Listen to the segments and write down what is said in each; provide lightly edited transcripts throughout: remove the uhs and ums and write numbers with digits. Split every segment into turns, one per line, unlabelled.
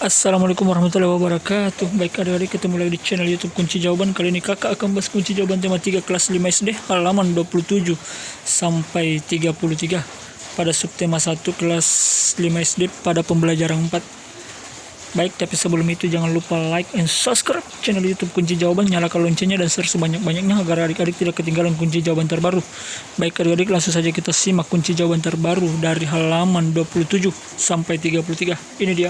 Assalamualaikum warahmatullahi wabarakatuh. Baik adik-adik, ketemu lagi di channel YouTube Kunci Jawaban. Kali ini kakak akan bahas kunci jawaban tema 3 kelas 5 SD halaman 27 sampai 33 pada subtema 1 kelas 5 SD pada pembelajaran 4. Baik, tapi sebelum itu jangan lupa like and subscribe channel YouTube Kunci Jawaban, nyalakan loncengnya dan share sebanyak-banyaknya agar adik-adik tidak ketinggalan kunci jawaban terbaru. Baik adik-adik, langsung saja kita simak kunci jawaban terbaru dari halaman 27 sampai 33. Ini dia.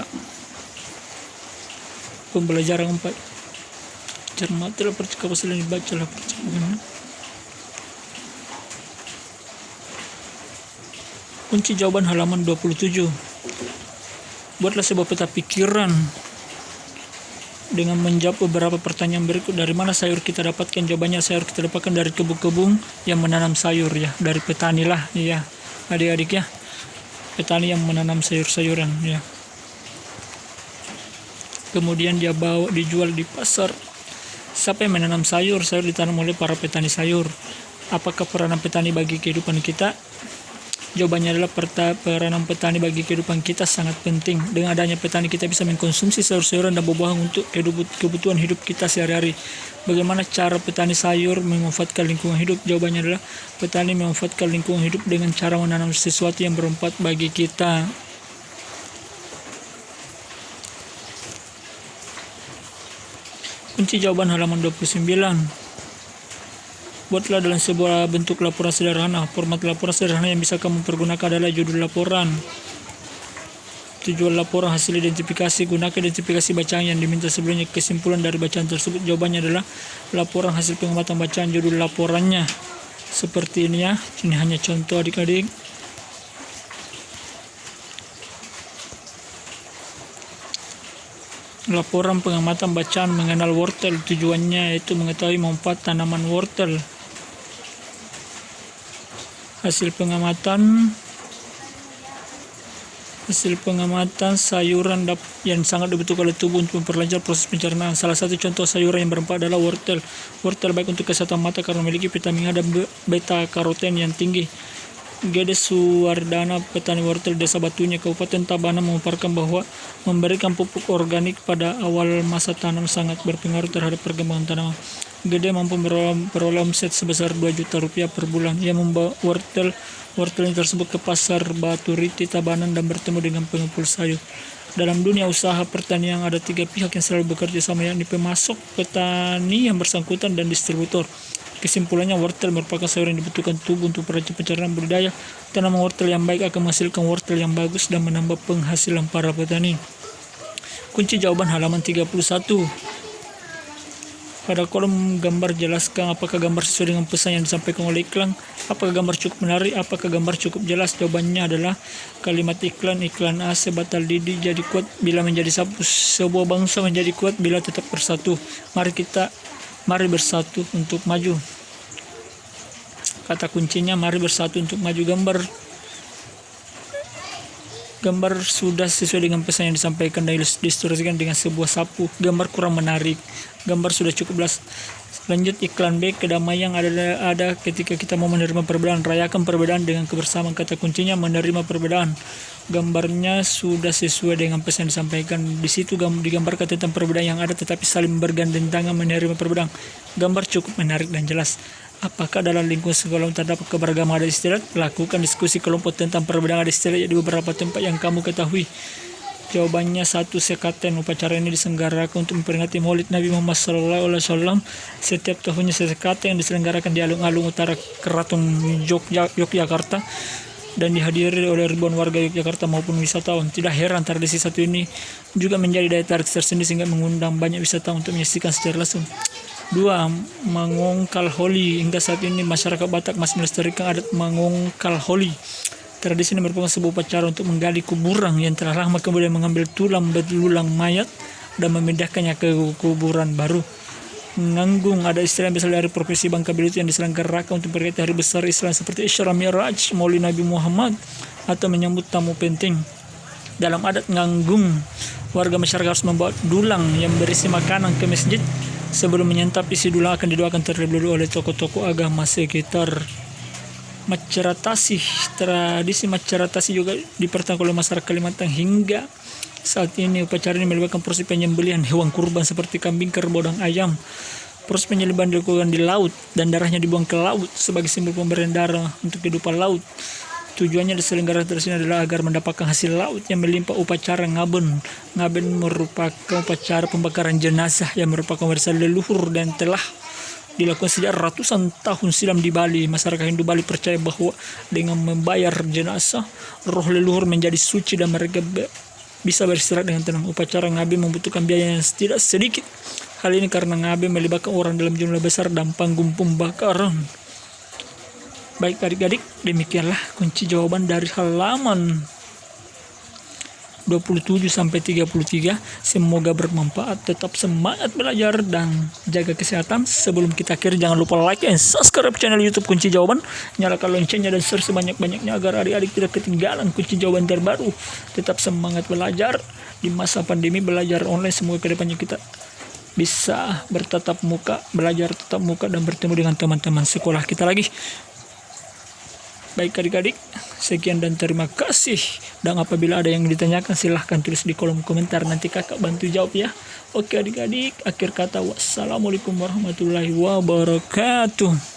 Pembelajaran 4. Cermatilah percakapan selain dibacalah percakapan. Kunci jawaban halaman 27. Buatlah sebuah peta pikiran dengan menjawab beberapa pertanyaan berikut. Dari mana sayur kita dapatkan? Jawabannya sayur kita dapatkan dari kebun-kebun yang menanam sayur, ya, dari petani lah, ya adik-adik, ya, petani yang menanam sayur-sayuran, ya. Kemudian dia dijual di pasar. Siapa yang menanam sayur? Sayur ditanam oleh para petani sayur. Apakah peranan petani bagi kehidupan kita? Jawabannya adalah peranan petani bagi kehidupan kita sangat penting. Dengan adanya petani kita bisa mengkonsumsi sayur-sayuran dan buah-buahan untuk kebutuhan hidup kita sehari-hari. Bagaimana cara petani sayur memanfaatkan lingkungan hidup? Jawabannya adalah petani memanfaatkan lingkungan hidup dengan cara menanam sesuatu yang bermanfaat bagi kita. Kunci jawaban halaman 29. Buatlah dalam sebuah bentuk laporan sederhana. Format laporan sederhana yang bisa kamu pergunakan adalah judul laporan, tujuan laporan, hasil identifikasi. Gunakan identifikasi bacaan yang diminta sebelumnya. Kesimpulan dari bacaan tersebut. Jawabannya adalah laporan hasil pengamatan bacaan judul laporannya. Seperti ini, ya. Ini hanya contoh adik-adik. Laporan pengamatan bacaan mengenal wortel. Tujuannya yaitu mengetahui manfaat tanaman wortel. Hasil pengamatan sayuran yang sangat dibutuhkan oleh tubuh untuk memperlancar proses pencernaan. Salah satu contoh sayuran yang bermanfaat adalah wortel. Wortel baik untuk kesehatan mata karena memiliki vitamin A dan beta karoten yang tinggi. Gede Suwardana, petani wortel Desa Batunya, Kabupaten Tabanan, memaparkan bahwa memberikan pupuk organik pada awal masa tanam sangat berpengaruh terhadap perkembangan tanaman. Gede mampu memperoleh omset sebesar 2 juta rupiah per bulan. Ia membawa wortelnya tersebut ke pasar Batu Riti Tabanan dan bertemu dengan pengepul sayur. Dalam dunia usaha pertanian ada 3 pihak yang selalu bekerja sama, yakni pemasok, petani yang bersangkutan, dan distributor. Kesimpulannya, wortel merupakan sayur yang dibutuhkan tubuh untuk perancang pencernaan budidaya. Tanaman wortel yang baik akan menghasilkan wortel yang bagus dan menambah penghasilan para petani. Kunci jawaban halaman 31. Pada kolom gambar jelaskan apakah gambar sesuai dengan pesan yang disampaikan oleh iklan. Apakah gambar cukup menarik? Apakah gambar cukup jelas? Jawabannya adalah kalimat iklan A, sebatal didi jadi kuat bila menjadi satu. Sebuah bangsa menjadi kuat bila tetap bersatu. Mari bersatu untuk maju. Kata kuncinya mari bersatu untuk maju. Gambar sudah sesuai dengan pesan yang disampaikan dan diilustrasikan dengan sebuah sapu. Gambar kurang menarik. Gambar sudah cukup jelas. Lanjut iklan B. Kedamaian ada ketika kita mau menerima perbedaan. Rayakan perbedaan dengan kebersamaan. Kata kuncinya menerima perbedaan. Gambarnya sudah sesuai dengan pesan yang disampaikan. Di situ digambarkan tentang perbedaan yang ada tetapi saling bergandeng tangan menerima perbedaan. Gambar cukup menarik dan jelas. Apakah dalam lingkungan sekolah terdapat keberagaman adat istiadat? Lakukan diskusi kelompok tentang perbedaan adat istiadat di beberapa tempat yang kamu ketahui. Jawabannya 1. Sekaten. Upacara ini diselenggarakan untuk memperingati Maulid Nabi Muhammad SAW. Setiap tahunnya sekaten yang diselenggarakan di alun-alun utara Keraton Yogyakarta dan dihadiri oleh ribuan warga Yogyakarta maupun wisatawan. Tidak heran tradisi satu ini juga menjadi daya tarik tersendiri sehingga mengundang banyak wisatawan untuk menyaksikan secara langsung. 2. Mangongkal Holi. Hingga saat ini masyarakat Batak masih melestarikan adat Mangongkal Holi. Tradisi ini merupakan sebuah upacara untuk menggali kuburan yang telah lama, kemudian mengambil tulang belulang mayat dan memindahkannya ke kuburan baru. Nganggung ada istilah yang berasal dari profesi Bangka Belitung yang diselenggarakan untuk memperingati hari besar Islam seperti Isra Mi'raj, Maulid Nabi Muhammad, atau menyambut tamu penting. Dalam adat nganggung, warga masyarakat harus membawa dulang yang berisi makanan ke masjid. Sebelum menyantap isi dulang akan didoakan terlebih dahulu oleh tokoh-tokoh agama sekitar. Maceratasi. Tradisi maceratasi juga dipertahankan oleh masyarakat Kalimantan hingga Saat ini upacara ini melibatkan proses penyembelihan hewan kurban seperti kambing, kerbau, dan ayam. Proses penyembelihan dilakukan di laut dan darahnya dibuang ke laut sebagai simbol pemberian darah untuk kehidupan laut. Tujuannya diselenggarakan tradisi adalah agar mendapatkan hasil laut yang melimpah. Upacara ngaben. Ngaben merupakan upacara pembakaran jenazah yang merupakan warisan leluhur dan telah dilakukan sejak ratusan tahun silam di Bali. Masyarakat Hindu Bali percaya bahwa dengan membayar jenazah, roh leluhur menjadi suci dan mereka bisa beristirahat dengan tenang. Upacara ngaben membutuhkan biaya yang tidak sedikit. Hal ini karena ngaben melibatkan orang dalam jumlah besar dan panggung pembakaran. Baik adik-adik, demikianlah kunci jawaban dari halaman 27 sampai 33. Semoga bermanfaat. Tetap semangat belajar dan jaga kesehatan. Sebelum kita akhiri, jangan lupa like and subscribe channel YouTube Kunci Jawaban. Nyalakan loncengnya dan share sebanyak-banyaknya agar adik-adik tidak ketinggalan kunci jawaban terbaru. Tetap semangat belajar di masa pandemi, belajar online. Semoga kedepannya kita bisa bertatap muka, belajar tatap muka dan bertemu dengan teman-teman sekolah kita lagi. Baik adik-adik, sekian dan terima kasih. Dan apabila ada yang ditanyakan silahkan tulis di kolom komentar, nanti kakak bantu jawab ya. Oke adik-adik, akhir kata wassalamualaikum warahmatullahi wabarakatuh.